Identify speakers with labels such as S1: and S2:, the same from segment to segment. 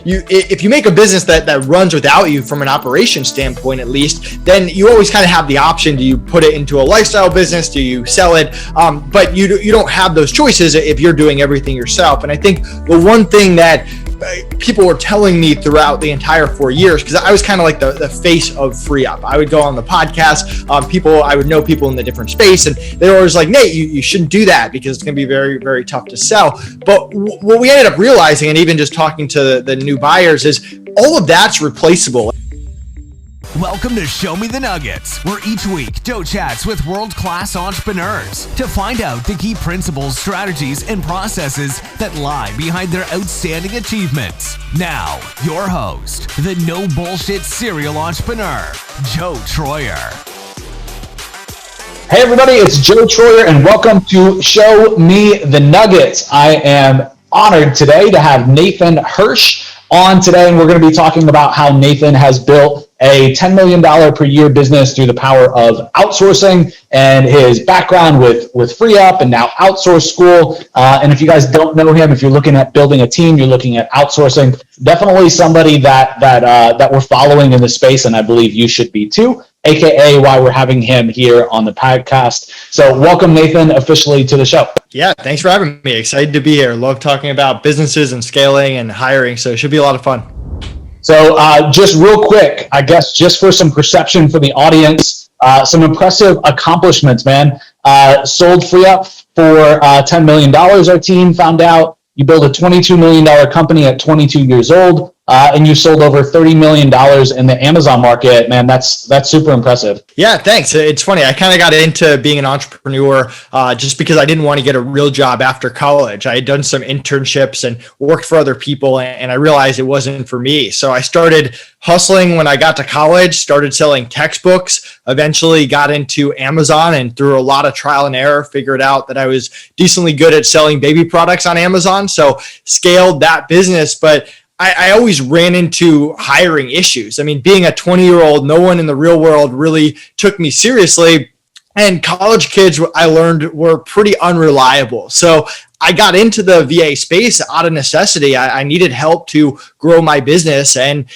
S1: if you make a business that runs without you from an operation standpoint, at least, then you always kind of have the option. Do you put it into a lifestyle business? Do you sell it? But you don't have those choices if you're doing everything yourself. And I think the one thing that people were telling me throughout the entire 4 years, because I was kind of like the face of FreeUp. I would go on the podcast, I would know people in the different space, and they were always like, Nate, you shouldn't do that because it's going to be very, very tough to sell. But what we ended up realizing, and even just talking to the new buyers, is all of that's replaceable.
S2: Welcome to Show Me the Nuggets, where each week Joe chats with world-class entrepreneurs to find out the key principles, strategies, and processes that lie behind their outstanding achievements. Now, your host, the no bullshit serial entrepreneur, Joe Troyer.
S3: Hey everybody, it's Joe Troyer and welcome to Show Me the Nuggets. I am honored today to have Nathan Hirsch on today, and we're going to be talking about how Nathan has built a $10 million per year business through the power of outsourcing and his background with FreeUp and now Outsource School. And if you guys don't know him, if you're looking at building a team, you're looking at outsourcing, definitely somebody that we're following in the space, and I believe you should be too, aka why we're having him here on the podcast. So welcome, Nathan, officially to the show.
S1: Yeah, thanks for having me. Excited to be here. Love talking about businesses and scaling and hiring, so it should be a lot of fun.
S3: So just real quick, I guess just for some perception for the audience, some impressive accomplishments, man. Sold FreeUp for $10 million, our team found out. You built a $22 million company at 22 years old, and you sold over $30 million in the Amazon market. Man, that's super impressive.
S1: Yeah, thanks. It's funny. I kind of got into being an entrepreneur just because I didn't want to get a real job after college. I had done some internships and worked for other people, and I realized it wasn't for me. So I started hustling when I got to college, started selling textbooks, eventually got into Amazon, and through a lot of trial and error, figured out that I was decently good at selling baby products on Amazon. So scaled that business, but I always ran into hiring issues. I mean, being a 20-year-old, no one in the real world really took me seriously. And college kids, I learned, were pretty unreliable. So I got into the VA space out of necessity. I needed help to grow my business. And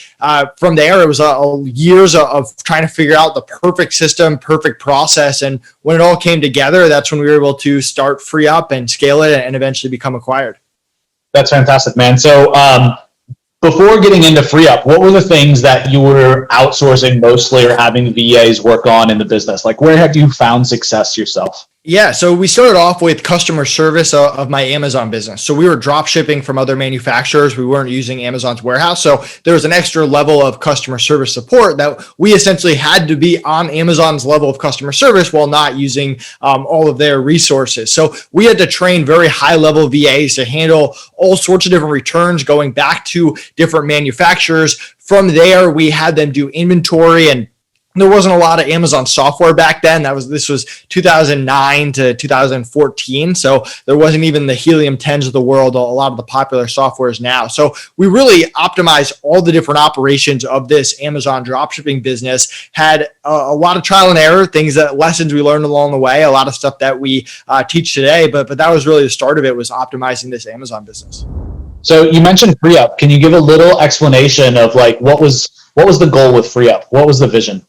S1: from there, it was years of trying to figure out the perfect system, perfect process. And when it all came together, that's when we were able to start FreeUp and scale it and eventually become acquired.
S3: That's fantastic, man. So before getting into FreeUp, what were the things that you were outsourcing mostly or having VAs work on in the business? Like, where have you found success yourself?
S1: Yeah, so we started off with customer service of my Amazon business. So we were drop shipping from other manufacturers. We weren't using Amazon's warehouse. So there was an extra level of customer service support that we essentially had to be on Amazon's level of customer service while not using all of their resources. So we had to train very high level VAs to handle all sorts of different returns going back to different manufacturers. From there, we had them do inventory, and there wasn't a lot of Amazon software back then. This was 2009 to 2014. So there wasn't even the Helium 10s of the world, a lot of the popular softwares now. So we really optimized all the different operations of this Amazon dropshipping business, had a lot of trial and error, lessons we learned along the way, a lot of stuff that we teach today. But that was really the start of it, was optimizing this Amazon business.
S3: So you mentioned FreeUp. Can you give a little explanation of like what was the goal with FreeUp? What was the vision?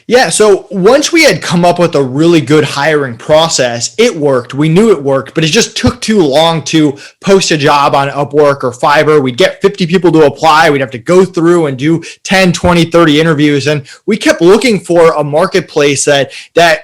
S1: Yeah, so once we had come up with a really good hiring process, it worked. We knew it worked, but it just took too long to post a job on Upwork or Fiverr. We'd get 50 people to apply. We'd have to go through and do 10, 20, 30 interviews. And we kept looking for a marketplace that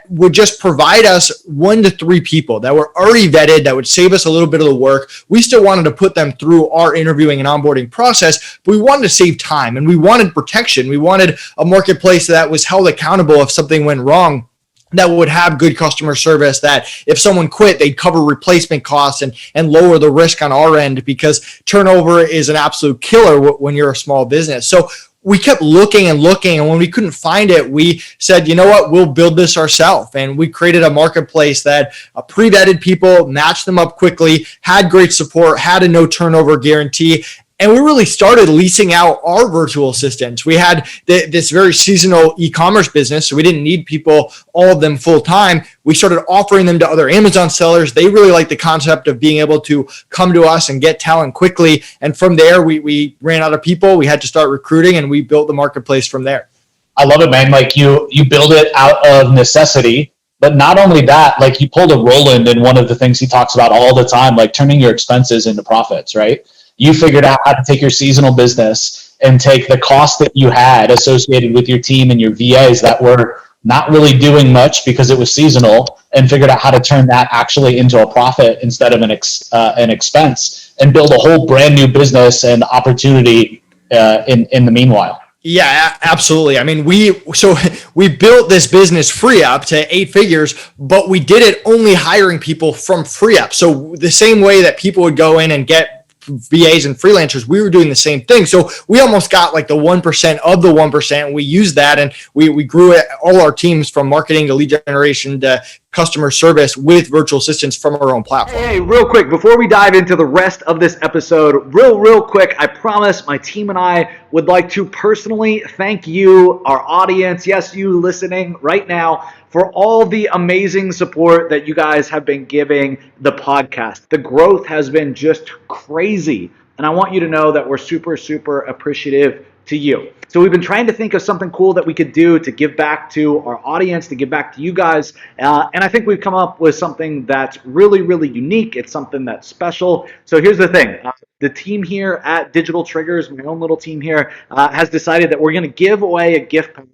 S1: would just provide us 1 to 3 people that were already vetted, that would save us a little bit of the work. We still wanted to put them through our interviewing and onboarding process, but we wanted to save time and we wanted protection. We wanted a marketplace that was held accountable if something went wrong, that would have good customer service, that if someone quit, they'd cover replacement costs and lower the risk on our end, because turnover is an absolute killer when you're a small business. So we kept looking and looking, and when we couldn't find it, we said, you know what, we'll build this ourselves. And we created a marketplace that pre-vetted people, matched them up quickly, had great support, had a no turnover guarantee, And we really started leasing out our virtual assistants. We had this very seasonal e-commerce business, so we didn't need people, all of them full time. We started offering them to other Amazon sellers. They really liked the concept of being able to come to us and get talent quickly. And from there, we ran out of people. We had to start recruiting, and we built the marketplace from there.
S3: I love it, man. Like you build it out of necessity, but not only that, like you pulled a Roland in one of the things he talks about all the time, like turning your expenses into profits, right? You figured out how to take your seasonal business and take the cost that you had associated with your team and your VAs that were not really doing much because it was seasonal, and figured out how to turn that actually into a profit instead of an expense, and build a whole brand new business and opportunity in the meanwhile.
S1: Yeah, absolutely. I mean, we built this business FreeUp to 8 figures, but we did it only hiring people from FreeUp. So the same way that people would go in and get VAs and freelancers, we were doing the same thing. So we almost got like the 1% of the 1%. We used that, and we grew all our teams from marketing to lead generation to customer service with virtual assistants from our own platform.
S4: Hey, real quick, before we dive into the rest of this episode, real quick, I promise my team and I would like to personally thank you, our audience, yes, you listening right now, for all the amazing support that you guys have been giving the podcast. The growth has been just crazy, and I want you to know that we're super appreciative to you. So we've been trying to think of something cool that we could do to give back to our audience, to give back to you guys, and I think we've come up with something that's really unique. It's something that's special. So here's the thing. The team here at Digital Triggers, my own little team here, has decided that we're going to give away a gift pack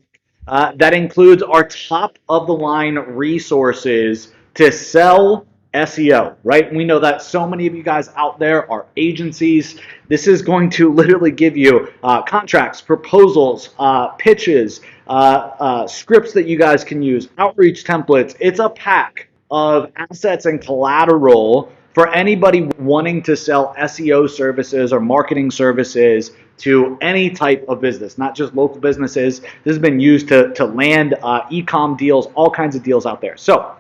S4: that includes our top-of-the-line resources to sell SEO, right? We know that so many of you guys out there are agencies. This is going to literally give you contracts, proposals, pitches, scripts that you guys can use, outreach templates. It's a pack of assets and collateral for anybody wanting to sell SEO services or marketing services to any type of business, not just local businesses. This has been used to land e-com deals, all kinds of deals out there. So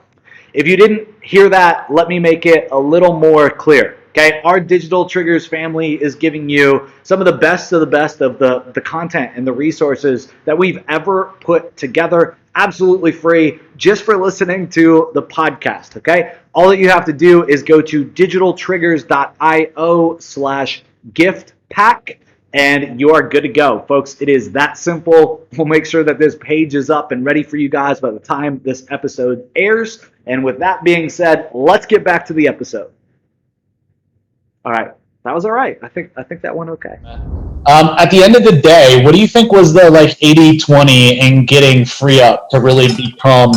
S4: if you didn't hear that, let me make it a little more clear. Okay, our Digital Triggers family is giving you some of the best of the content and the resources that we've ever put together, absolutely free, just for listening to the podcast. Okay, all that you have to do is go to digitaltriggers.io/gift pack, and you are good to go, folks. It is that simple. We'll make sure that this page is up and ready for you guys by the time this episode airs. And with that being said, let's get back to the episode. All right, that was all right. I think that went okay.
S3: At the end of the day, what do you think was the like 80-20 in getting FreeUp to really become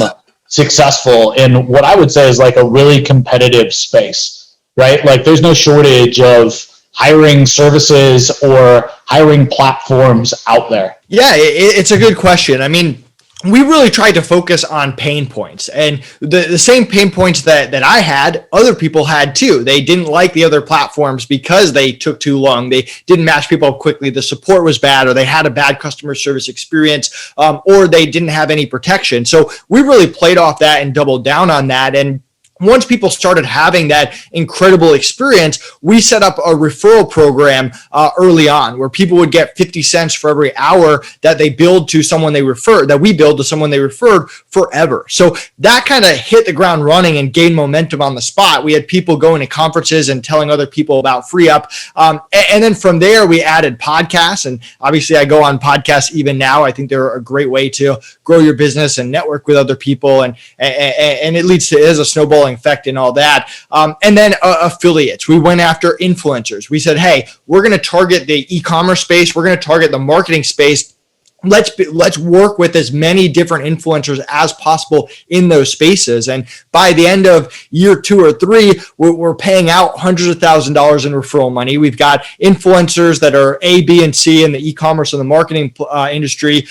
S3: successful in what I would say is like a really competitive space, right? Like there's no shortage of hiring services or hiring platforms out there?
S1: Yeah, it's a good question. I mean, we really tried to focus on pain points, and the same pain points that I had, other people had too. They didn't like the other platforms because they took too long. They didn't match people up quickly. The support was bad, or they had a bad customer service experience, or they didn't have any protection. So we really played off that and doubled down on that. And once people started having that incredible experience, we set up a referral program early on where people would get 50 cents for every hour that they billed to someone they referred, that we billed to someone they referred forever. So that kind of hit the ground running and gained momentum on the spot. We had people going to conferences and telling other people about FreeUp. And then from there, we added podcasts. And obviously, I go on podcasts even now. I think they're a great way to grow your business and network with other people. And it leads to a snowballing effect and all that. And then affiliates. We went after influencers. We said, hey, we're going to target the e-commerce space. We're going to target the marketing space. Let's work with as many different influencers as possible in those spaces. And by the end of year 2 or 3, we're paying out hundreds of thousands of dollars in referral money. We've got influencers that are A, B, and C in the e-commerce and the marketing industry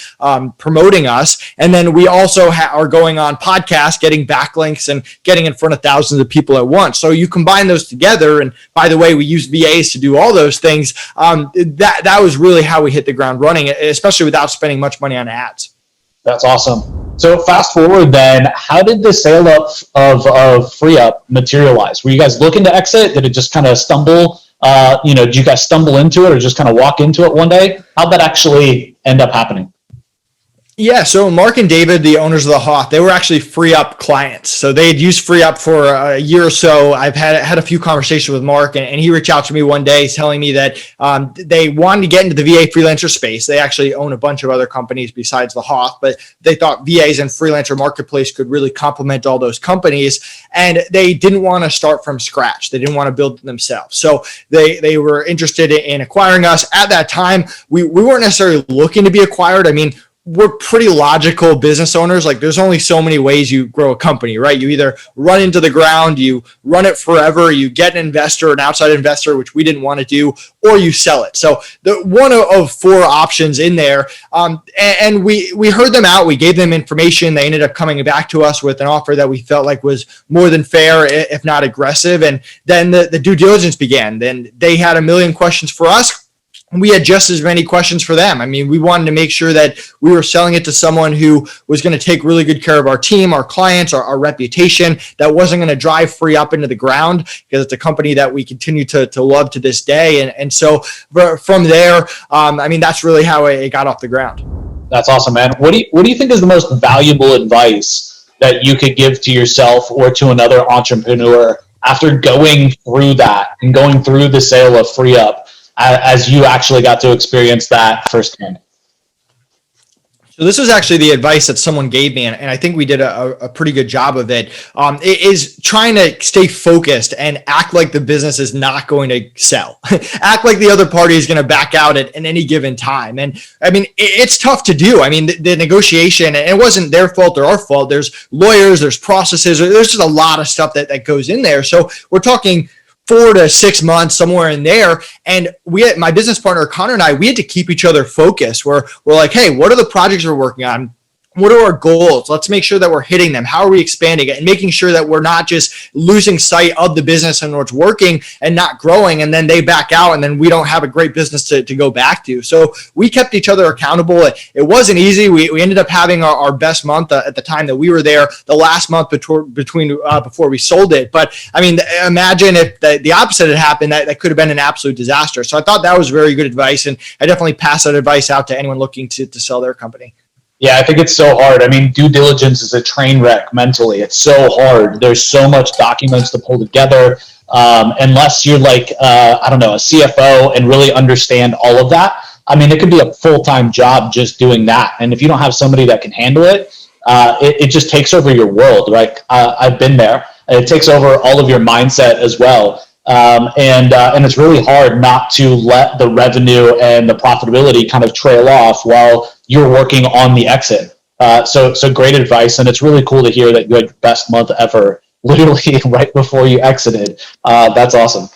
S1: promoting us. And then we also are going on podcasts, getting backlinks and getting in front of thousands of people at once. So you combine those together. And by the way, we use VAs to do all those things. That was really how we hit the ground running, especially without spending much money on ads.
S3: That's awesome. So fast forward then, how did the sale up of FreeUp materialize? Were you guys looking to exit? Did it just kind of stumble Did you guys stumble into it or just kind of walk into it one day? How'd that actually end up happening?
S1: Yeah, so Mark and David, the owners of the Hawk, they were actually FreeUp clients. So they had used FreeUp for a year or so. I've had a few conversations with Mark, and he reached out to me one day telling me that they wanted to get into the VA freelancer space. They actually own a bunch of other companies besides the Hawk, but they thought VAs and freelancer marketplace could really complement all those companies, and they didn't want to start from scratch. They didn't want to build it themselves. So they were interested in acquiring us. At that time, we weren't necessarily looking to be acquired. I mean, we're pretty logical business owners. Like, there's only so many ways you grow a company, right? You either run into the ground, you run it forever, you get an investor, an outside investor, which we didn't want to do, or you sell it. So the one of four options in there. And we heard them out. We gave them information. They ended up coming back to us with an offer that we felt like was more than fair, if not aggressive. And then the due diligence began. Then they had a million questions for us. We had just as many questions for them. I mean, we wanted to make sure that we were selling it to someone who was going to take really good care of our team, our clients, our reputation, that wasn't going to drive FreeUp into the ground, because it's a company that we continue to love to this day. And so from there, that's really how it got off the ground.
S3: That's awesome, man. What do you think is the most valuable advice that you could give to yourself or to another entrepreneur after going through that and going through the sale of FreeUp, as you actually got to experience that firsthand?
S1: So this was actually the advice that someone gave me, and I think we did a pretty good job of it. It is trying to stay focused and act like the business is not going to sell. Act like the other party is going to back out at any given time. And I mean, it's tough to do. I mean, the negotiation, and it wasn't their fault or our fault. There's lawyers, there's processes, there's just a lot of stuff that goes in there. So we're talking 4 to 6 months, somewhere in there. And my business partner, Connor, and we had to keep each other focused. We're like, hey, what are the projects we're working on? What are our goals? Let's make sure that we're hitting them. How are we expanding it? And making sure that we're not just losing sight of the business and what's working and not growing. And then they back out, and then we don't have a great business to go back to. So we kept each other accountable. It wasn't easy. We ended up having our best month at the time that we were there, the last month before we sold it. But I mean, imagine if the opposite had happened, that could have been an absolute disaster. So I thought that was very good advice. And I definitely pass that advice out to anyone looking to sell their company.
S3: Yeah, I think it's so hard. I mean, due diligence is a train wreck mentally. It's so hard. There's so much documents to pull together. Unless you're like, a CFO and really understand all of that. I mean, it could be a full-time job just doing that. And if you don't have somebody that can handle it, it just takes over your world, right? I've been there. It takes over all of your mindset as well. And it's really hard not to let the revenue and the profitability kind of trail off while you're working on the exit. So great advice. And it's really cool to hear that you had your best month ever, literally right before you exited. That's awesome.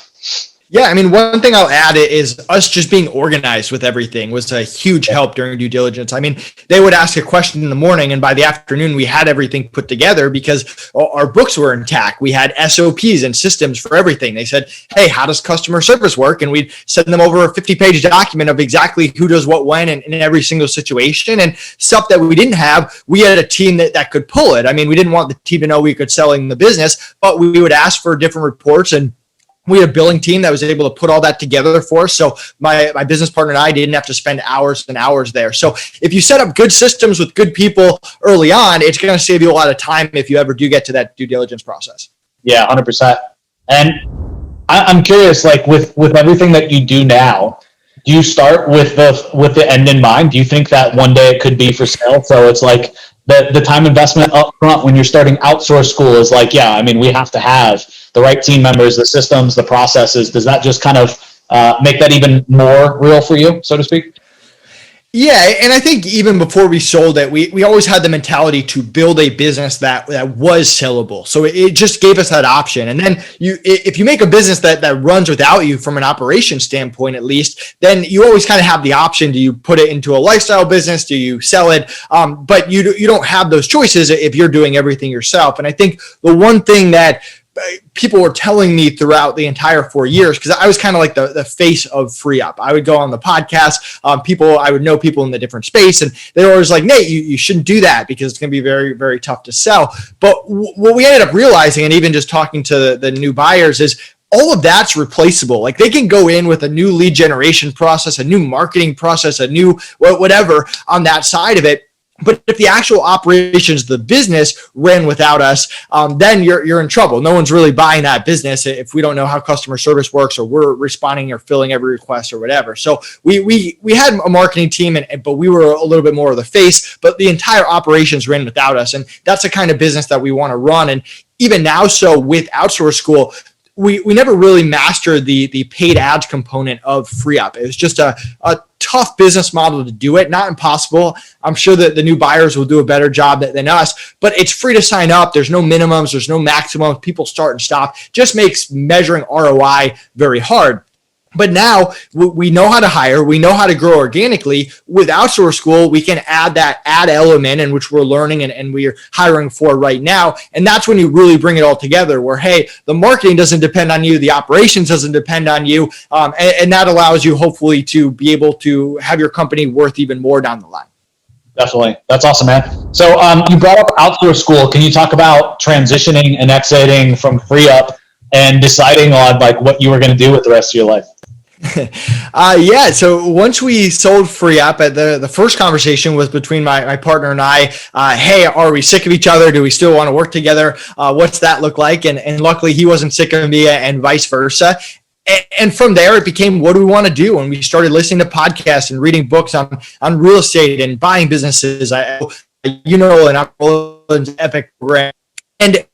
S1: Yeah, I mean, one thing I'll add is us just being organized with everything was a huge help during due diligence. I mean, they would ask a question in the morning, and by the afternoon, we had everything put together because our books were intact. We had SOPs and systems for everything. They said, hey, how does customer service work? And we'd send them over a 50-page document of exactly who does what when in every single situation. And stuff that we didn't have, we had a team that could pull it. I mean, we didn't want the team to know we could sell in the business, but we would ask for different reports, and we had a billing team that was able to put all that together for us. So my business partner and I didn't have to spend hours and hours there. So if you set up good systems with good people early on, it's going to save you a lot of time if you ever do get to that due diligence process.
S3: Yeah, 100%. And I'm curious, like with everything that you do now, do you start with the end in mind? Do you think that one day it could be for sale? So it's like the time investment up front when you're starting Outsource School is like, yeah, I mean, we have to have the right team members, the systems, the processes. Does that just kind of make that even more real for you, so to speak?
S1: Yeah, and I think even before we sold it, we always had the mentality to build a business that was sellable. So it just gave us that option. And then if you make a business that runs without you from an operation standpoint, at least, then you always kind of have the option. Do you put it into a lifestyle business? Do you sell it? But you don't have those choices if you're doing everything yourself. And I think the one thing that people were telling me throughout the entire 4 years, because I was kind of like the face of FreeUp. I would go on the podcast, I would know people in the different space, and they were always like, Nate, you shouldn't do that because it's going to be very, very tough to sell. But what we ended up realizing, and even just talking to the new buyers, is all of that's replaceable. Like they can go in with a new lead generation process, a new marketing process, a new whatever on that side of it. But if the actual operations of the business ran without us, then you're in trouble. No one's really buying that business if we don't know how customer service works, or we're responding or filling every request or whatever. So we had a marketing team, but we were a little bit more of the face. But the entire operations ran without us, and that's the kind of business that we want to run. And even now, so with Outsource School, we never really mastered the paid ads component of FreeUp. It was just a tough business model to do it. Not impossible. I'm sure that the new buyers will do a better job than us, but it's free to sign up. There's no minimums. There's no maximums. People start and stop. Just makes measuring ROI very hard. But now we know how to hire. We know how to grow organically. With Outsource School, we can add that ad element, in which we're learning and we're hiring for right now. And that's when you really bring it all together, where, hey, the marketing doesn't depend on you. The operations doesn't depend on you. And that allows you, hopefully, to be able to have your company worth even more down the line.
S3: Definitely. That's awesome, man. So you brought up Outsource School. Can you talk about transitioning and exiting from FreeUp and deciding on like what you were going to do with the rest of your life?
S1: Yeah. So once we sold FreeUp, the first conversation was between my partner and I. Hey, are we sick of each other? Do we still want to work together? What's that look like? And luckily he wasn't sick of me, and vice versa. And from there, it became, what do we want to do? And we started listening to podcasts and reading books on real estate and buying businesses. And Roland's epic program. And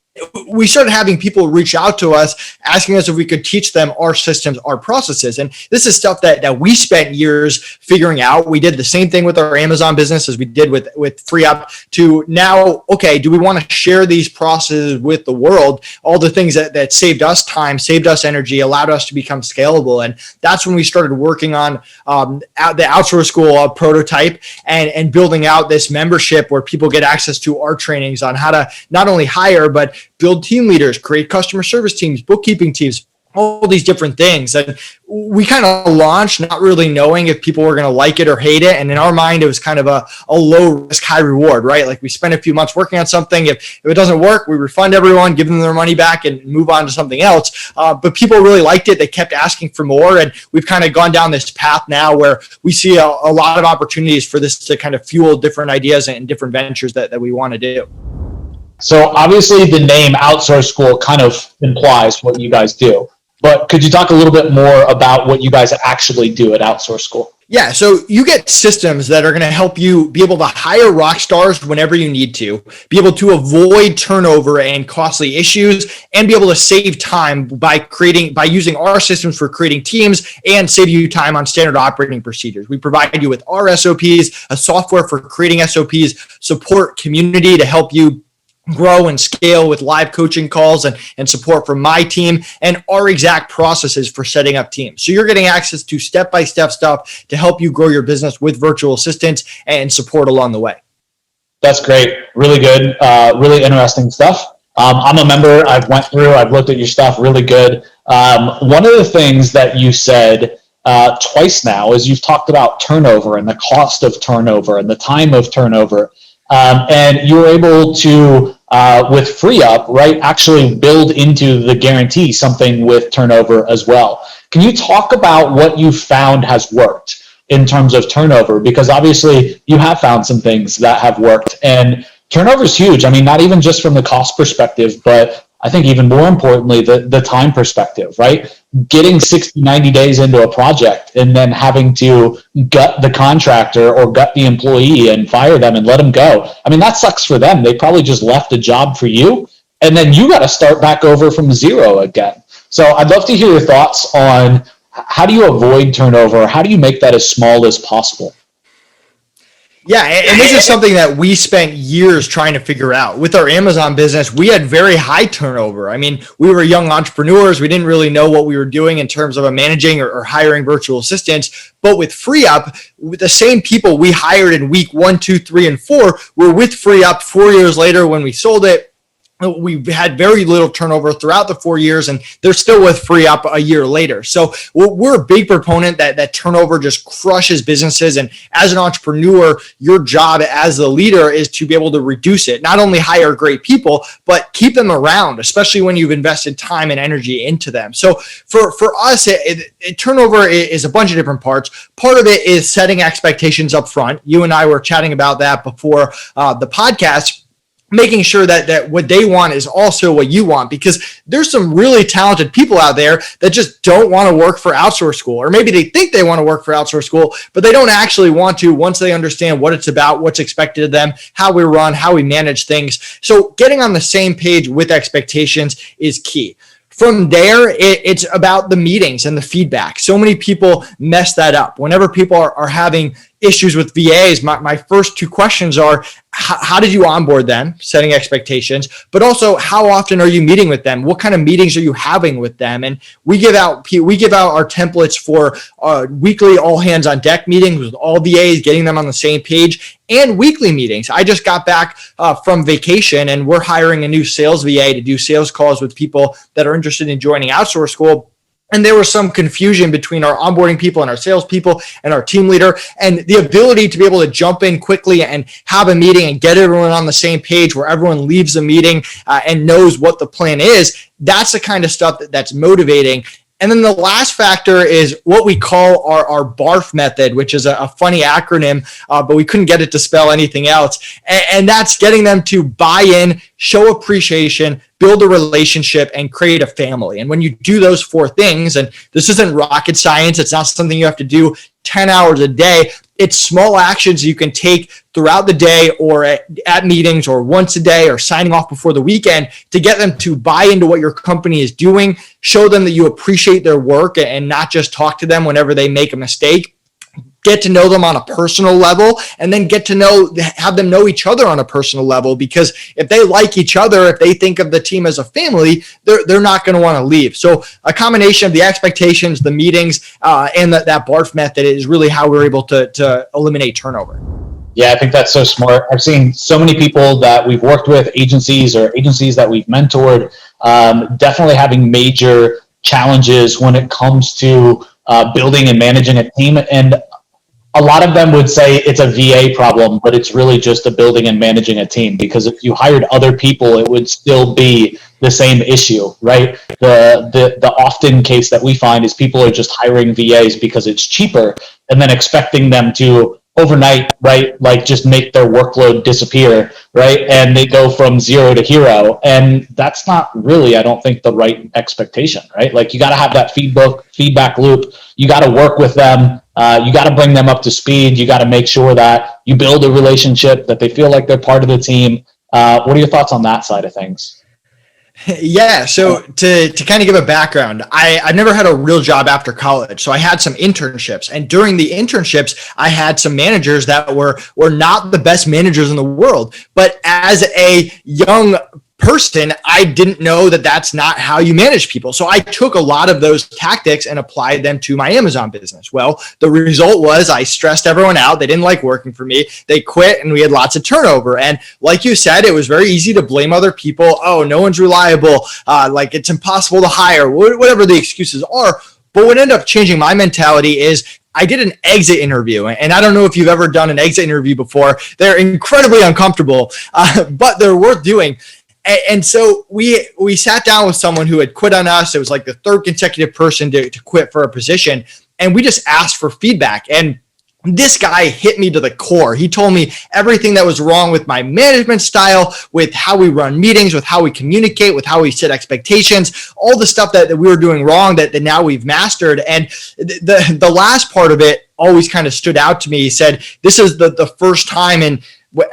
S1: we started having people reach out to us, asking us if we could teach them our systems, our processes. And this is stuff that we spent years figuring out. We did the same thing with our Amazon business as we did with FreeUp, to now, okay, do we want to share these processes with the world? All the things that saved us time, saved us energy, allowed us to become scalable. And that's when we started working on the Outsource School prototype and building out this membership where people get access to our trainings on how to not only hire, but build team leaders, create customer service teams, bookkeeping teams, all these different things. And we kind of launched not really knowing if people were going to like it or hate it. And in our mind, it was kind of a low risk, high reward, right? Like we spend a few months working on something. If it doesn't work, we refund everyone, give them their money back, and move on to something else. But people really liked it. They kept asking for more. And we've kind of gone down this path now where we see a lot of opportunities for this to kind of fuel different ideas and different ventures that we want to do.
S3: So obviously the name Outsource School kind of implies what you guys do, but could you talk a little bit more about what you guys actually do at Outsource School?
S1: Yeah, so you get systems that are going to help you be able to hire rock stars whenever you need to, be able to avoid turnover and costly issues, and be able to save time by using our systems for creating teams, and save you time on standard operating procedures. We provide you with our SOPs, a software for creating SOPs, support community to help you grow and scale with live coaching calls and support from my team, and our exact processes for setting up teams. So you're getting access to step-by-step stuff to help you grow your business with virtual assistants and support along the way.
S3: That's great. Really good. Really interesting stuff. I'm a member. I've looked at your stuff. Really good. One of the things that you said twice now is you've talked about turnover and the cost of turnover and the time of turnover. And you were able to, with FreeUp, right, actually build into the guarantee something with turnover as well. Can you talk about what you found has worked in terms of turnover? Because obviously you have found some things that have worked, and turnover is huge. I mean, not even just from the cost perspective, but I think even more importantly, the time perspective, right? Getting 60, 90 days into a project and then having to gut the contractor or gut the employee and fire them and let them go. I mean, that sucks for them. They probably just left a job for you, and then you got to start back over from zero again. So I'd love to hear your thoughts on how do you avoid turnover? How do you make that as small as possible?
S1: Yeah, and this is something that we spent years trying to figure out. With our Amazon business, we had very high turnover. I mean, we were young entrepreneurs. We didn't really know what we were doing in terms of managing or hiring virtual assistants. But with FreeUp, the same people we hired in week 1, 2, 3, and 4 were with FreeUp 4 years later when we sold it. we've had very little turnover throughout the 4 years, and they're still with FreeUp a year later. So we're a big proponent that turnover just crushes businesses. And as an entrepreneur, your job as the leader is to be able to reduce it, not only hire great people, but keep them around, especially when you've invested time and energy into them. So for us, turnover is a bunch of different parts. Part of it is setting expectations up front. You and I were chatting about that before the podcast, making sure that what they want is also what you want, because there's some really talented people out there that just don't want to work for Outsource School, or maybe they think they want to work for Outsource School, but they don't actually want to once they understand what it's about, what's expected of them, how we run, how we manage things. So getting on the same page with expectations is key. From there, it's about the meetings and the feedback. So many people mess that up. Whenever people are having issues with VAs, my first two questions are, how did you onboard them, setting expectations, but also how often are you meeting with them? What kind of meetings are you having with them? And we give out our templates for weekly all hands on deck meetings with all VAs, getting them on the same page, and weekly meetings. I just got back from vacation, and we're hiring a new sales VA to do sales calls with people that are interested in joining Outsource School. And there was some confusion between our onboarding people and our sales people and our team leader, and the ability to be able to jump in quickly and have a meeting and get everyone on the same page where everyone leaves the meeting and knows what the plan is. That's the kind of stuff that's motivating. And then the last factor is what we call our B.A.R.F Method, which is a funny acronym, but we couldn't get it to spell anything else. And that's getting them to buy in, show appreciation, build a relationship, and create a family. And when you do those four things, and this isn't rocket science, it's not something you have to do 10 hours a day. It's small actions you can take throughout the day, or at meetings, or once a day, or signing off before the weekend, to get them to buy into what your company is doing, show them that you appreciate their work and not just talk to them whenever they make a mistake. Get to know them on a personal level, and then have them know each other on a personal level, because if they like each other, if they think of the team as a family, they're not going to want to leave. So a combination of the expectations, the meetings, and that B.A.R.F method is really how we're able to eliminate turnover.
S3: Yeah, I think that's so smart. I've seen so many people that we've worked with, agencies that we've mentored, definitely having major challenges when it comes to building and managing a team. And a lot of them would say it's a VA problem, but it's really just a building and managing a team, because if you hired other people, it would still be the same issue, right? The often case that we find is people are just hiring VAs because it's cheaper, and then expecting them to overnight, right, like just make their workload disappear, right? And they go from zero to hero. And that's not really, I don't think, the right expectation, right? Like, you got to have that feedback loop. You got to work with them. You got to bring them up to speed. You got to make sure that you build a relationship, that they feel like they're part of the team. What are your thoughts on that side of things?
S1: Yeah, so to kind of give a background, I never had a real job after college. So I had some internships, and during the internships, I had some managers that were not the best managers in the world. But as a young person, I didn't know that that's not how you manage people. So I took a lot of those tactics and applied them to my Amazon business. Well, the result was I stressed everyone out. They didn't like working for me. They quit, and we had lots of turnover. And like you said, it was very easy to blame other people. Oh, no one's reliable. Like, it's impossible to hire, whatever the excuses are. But what ended up changing my mentality is I did an exit interview, and I don't know if you've ever done an exit interview before. They're incredibly uncomfortable, but they're worth doing. And so we sat down with someone who had quit on us. It was like the third consecutive person to quit for a position. And we just asked for feedback. And this guy hit me to the core. He told me everything that was wrong with my management style, with how we run meetings, with how we communicate, with how we set expectations, all the stuff that we were doing wrong that now we've mastered. And the last part of it always kind of stood out to me. He said, this is the first time in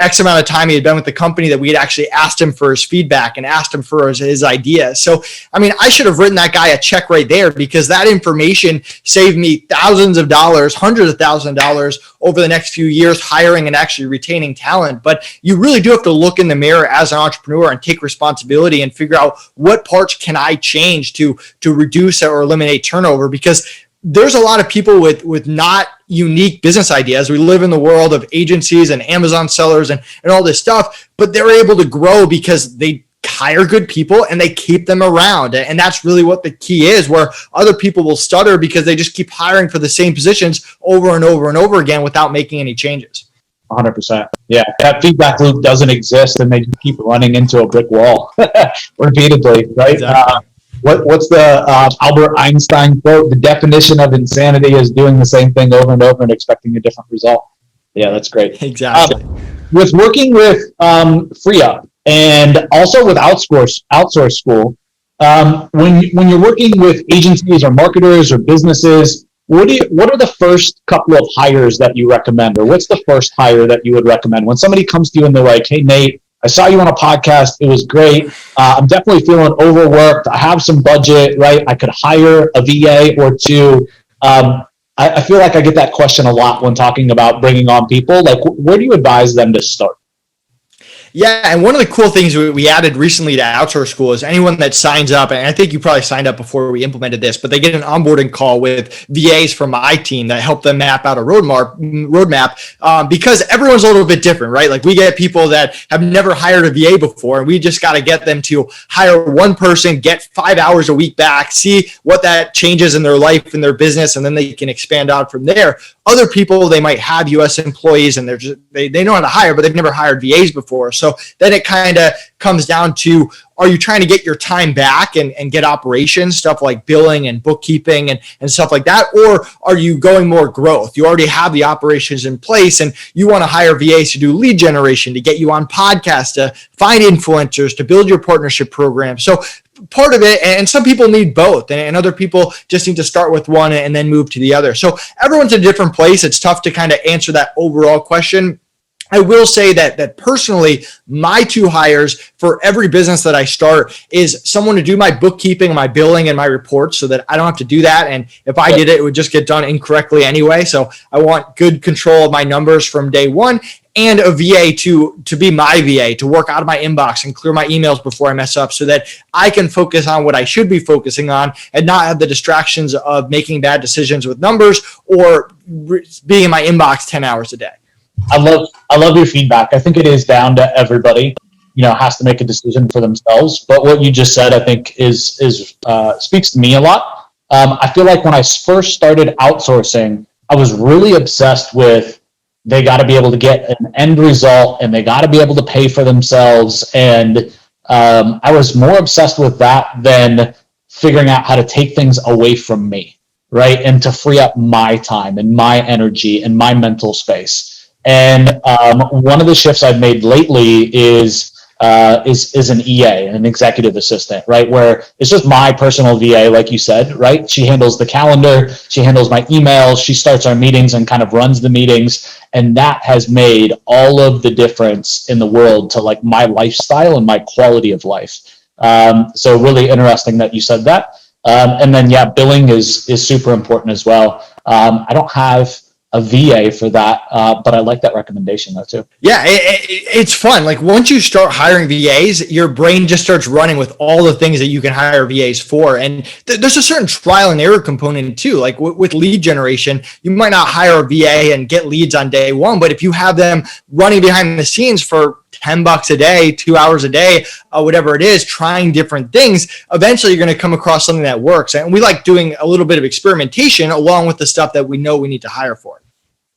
S1: X amount of time he had been with the company that we had actually asked him for his feedback and asked him for his ideas. So, I mean, I should have written that guy a check right there, because that information saved me thousands of dollars, hundreds of thousands of dollars over the next few years, hiring and actually retaining talent. But you really do have to look in the mirror as an entrepreneur and take responsibility and figure out what parts can I change to reduce or eliminate turnover, because there's a lot of people with not unique business ideas. We live in the world of agencies and Amazon sellers and all this stuff, but they're able to grow because they hire good people and they keep them around. And that's really what the key is, where other people will stutter because they just keep hiring for the same positions over and over and over again without making any changes.
S3: 100%. Yeah, that feedback loop doesn't exist, and they just keep running into a brick wall repeatedly, right?
S1: Exactly.
S3: What's the Albert Einstein quote? The definition of insanity is doing the same thing over and over and expecting a different result. Yeah, that's great.
S1: Exactly.
S3: With working with FreeUp and also with Outsource School, when you're working with agencies or marketers or businesses, what are the first couple of hires that you recommend, or what's the first hire that you would recommend when somebody comes to you and they're like, "Hey, Nate, I saw you on a podcast. It was great. I'm definitely feeling overworked. I have some budget, right? I could hire a VA or two." I feel like I get that question a lot when talking about bringing on people. Like, where do you advise them to start?
S1: Yeah, and one of the cool things we added recently to Outsource School is anyone that signs up, and I think you probably signed up before we implemented this, but they get an onboarding call with VAs from my team that help them map out a roadmap because everyone's a little bit different, right? Like we get people that have never hired a VA before, and we just got to get them to hire one person, get 5 hours a week back, see what that changes in their life and their business, and then they can expand out from there. Other people, they might have U.S. employees and they know how to hire, but they've never hired VAs before. So then it kind of comes down to, are you trying to get your time back and get operations, stuff like billing and bookkeeping and stuff like that? Or are you going more growth? You already have the operations in place and you want to hire VAs to do lead generation, to get you on podcasts, to find influencers, to build your partnership program. So part of it, and some people need both, and other people just need to start with one and then move to the other. So everyone's in a different place. It's tough to kind of answer that overall question. I will say that personally, my two hires for every business that I start is someone to do my bookkeeping, my billing, and my reports so that I don't have to do that. And if I did it, it would just get done incorrectly anyway. So I want good control of my numbers from day one, and a VA to be my VA, to work out of my inbox and clear my emails before I mess up so that I can focus on what I should be focusing on and not have the distractions of making bad decisions with numbers or being in my inbox 10 hours a day.
S3: I love your feedback. I think it is down to everybody, has to make a decision for themselves. But what you just said, I think is speaks to me a lot. I feel like when I first started outsourcing, I was really obsessed with they got to be able to get an end result and they got to be able to pay for themselves. And I was more obsessed with that than figuring out how to take things away from me, right? And to free up my time and my energy and my mental space. And one of the shifts I've made lately is an EA, an executive assistant, right? Where it's just my personal VA, like you said, right? She handles the calendar, she handles my emails, she starts our meetings and kind of runs the meetings. And that has made all of the difference in the world to like my lifestyle and my quality of life. So really interesting that you said that. And then, yeah, billing is super important as well. I don't have a VA for that, but I like that recommendation though too.
S1: Yeah, it's fun. Like once you start hiring VAs, your brain just starts running with all the things that you can hire VAs for. And there's a certain trial and error component too. Like with lead generation, you might not hire a VA and get leads on day one, but if you have them running behind the scenes for $10 a day, 2 hours a day, whatever it is, trying different things, eventually you're going to come across something that works. And we like doing a little bit of experimentation along with the stuff that we know we need to hire for.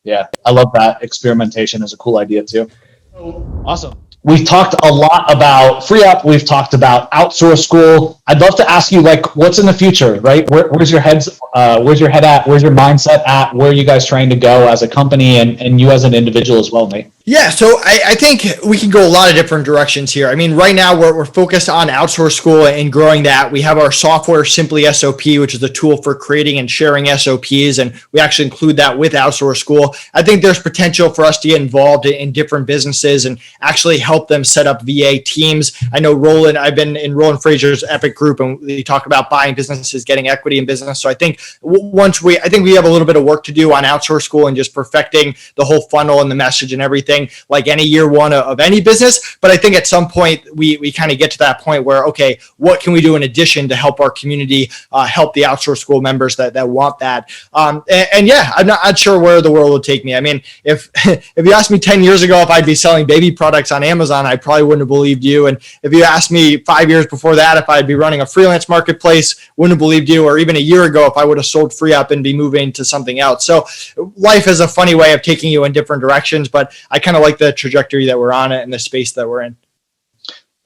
S3: Yeah, I love that. Experimentation is a cool idea too. Awesome. We've talked a lot about FreeUp. We've talked about Outsource School. I'd love to ask you, like, what's in the future, right? Where's your head at? Where's your mindset at? Where are you guys trying to go as a company and you as an individual as well, Nate?
S1: Yeah, so I think we can go a lot of different directions here. I mean, right now we're focused on Outsource School and growing that. We have our software, Simply SOP, which is the tool for creating and sharing SOPs, and we actually include that with Outsource School. I think there's potential for us to get involved in different businesses and actually help them set up VA teams. I know I've been in Roland Fraser's Epic group, and we talk about buying businesses, getting equity in business. So I think we have a little bit of work to do on Outsource School and just perfecting the whole funnel and the message and everything. going like any year one of any business. But I think at some point we kind of get to that point where, okay, what can we do in addition to help our community, help the Outsource School members that want that? And yeah, I'm not sure where the world will take me. I mean, if you asked me 10 years ago if I'd be selling baby products on Amazon, I probably wouldn't have believed you. And if you asked me 5 years before that if I'd be running a freelance marketplace, wouldn't have believed you. Or even a year ago if I would have sold FreeUp and be moving to something else. So life is a funny way of taking you in different directions, but I kind of like the trajectory that we're on and the space that we're in.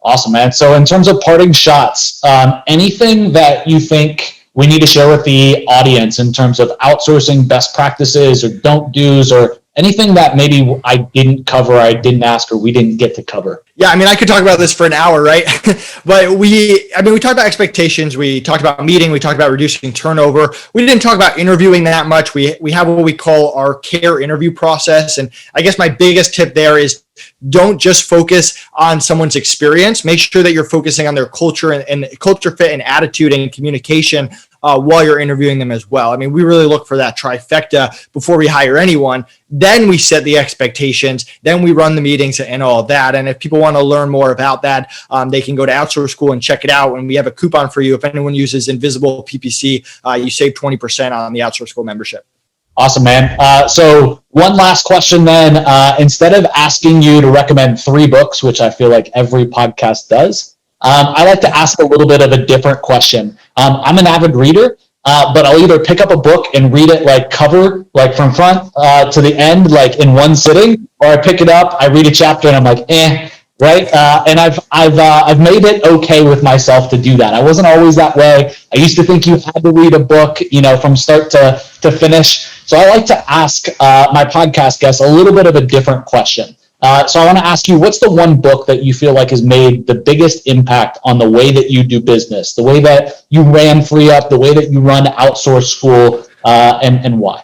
S3: Awesome, man. So in terms of parting shots, anything that you think we need to share with the audience in terms of outsourcing best practices or don't do's, or anything that maybe I didn't cover, I didn't ask, or we didn't get to cover?
S1: Yeah, I mean, I could talk about this for an hour, right? But we talked about expectations. We talked about meeting. We talked about reducing turnover. We didn't talk about interviewing that much. We have what we call our care interview process. And I guess my biggest tip there is don't just focus on someone's experience. Make sure that you're focusing on their culture and culture fit and attitude and communication while you're interviewing them as well. I mean, we really look for that trifecta before we hire anyone. Then we set the expectations. Then we run the meetings and all of that. And if people want to learn more about that, they can go to Outsource School and check it out. And we have a coupon for you. If anyone uses Invisible PPC, you save 20% on the Outsource School membership.
S3: Awesome, man. So one last question then. Instead of asking you to recommend 3 books, which I feel like every podcast does, I like to ask a little bit of a different question. I'm an avid reader, but I'll either pick up a book and read it like cover, like from front to the end, like in one sitting, or I pick it up, I read a chapter, and I'm like, right? And I've made it okay with myself to do that. I wasn't always that way. I used to think you had to read a book, from start to finish. So I like to ask my podcast guests a little bit of a different question. So I want to ask you, what's the one book that you feel like has made the biggest impact on the way that you do business, the way that you ran FreeUp, the way that you run Outsource School, and why?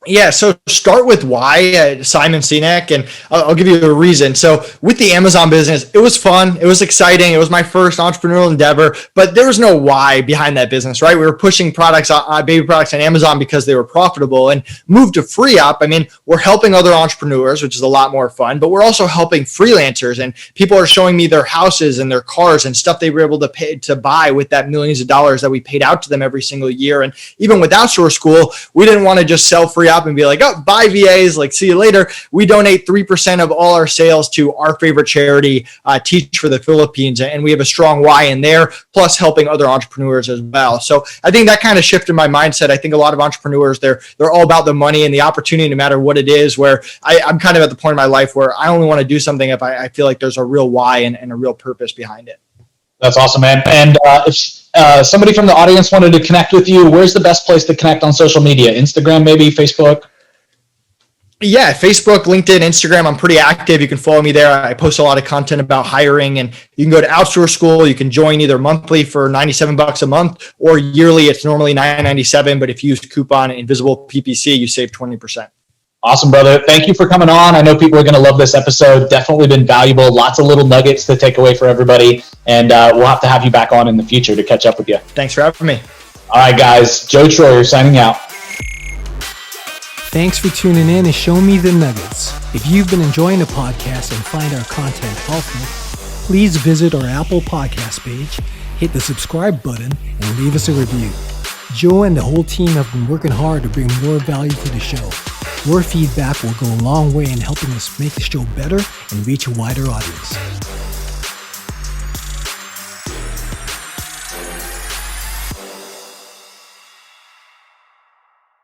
S1: Yeah, so start with why, Simon Sinek, and I'll give you a reason. So with the Amazon business, it was fun. It was exciting. It was my first entrepreneurial endeavor, but there was no why behind that business, right? We were pushing products, baby products on Amazon because they were profitable, and moved to FreeUp. I mean, we're helping other entrepreneurs, which is a lot more fun, but we're also helping freelancers, and people are showing me their houses and their cars and stuff they were able to pay to buy with that millions of dollars that we paid out to them every single year. And even with Outsource School, we didn't want to just sell FreeUp and be like, oh, buy VAs, like see you later. We donate 3% of all our sales to our favorite charity, Teach for the Philippines, and we have a strong why in there, plus helping other entrepreneurs as well. So I think that kind of shifted my mindset. I think a lot of entrepreneurs, they're all about the money and the opportunity, no matter what it is, where I'm kind of at the point in my life where I only want to do something if I feel like there's a real why and a real purpose behind it.
S3: That's awesome, man. And if somebody from the audience wanted to connect with you, where's the best place to connect on social media? Instagram, maybe, Facebook?
S1: Yeah, Facebook, LinkedIn, Instagram. I'm pretty active. You can follow me there. I post a lot of content about hiring, and you can go to Outsource School. You can join either monthly for $97 a month, or yearly. It's normally $9.97, but if you use coupon Invisible PPC, you save 20%.
S3: Awesome, brother. Thank you for coming on. I know people are going to love this episode. Definitely been valuable. Lots of little nuggets to take away for everybody. And we'll have to have you back on in the future to catch up with you.
S1: Thanks for having me.
S3: All right, guys. Joe Troyer signing out.
S5: Thanks for tuning in and Show Me the Nuggets. If you've been enjoying the podcast and find our content helpful, please visit our Apple Podcast page, hit the subscribe button, and leave us a review. Joe and the whole team have been working hard to bring more value to the show. Your feedback will go a long way in helping us make the show better and reach a wider audience.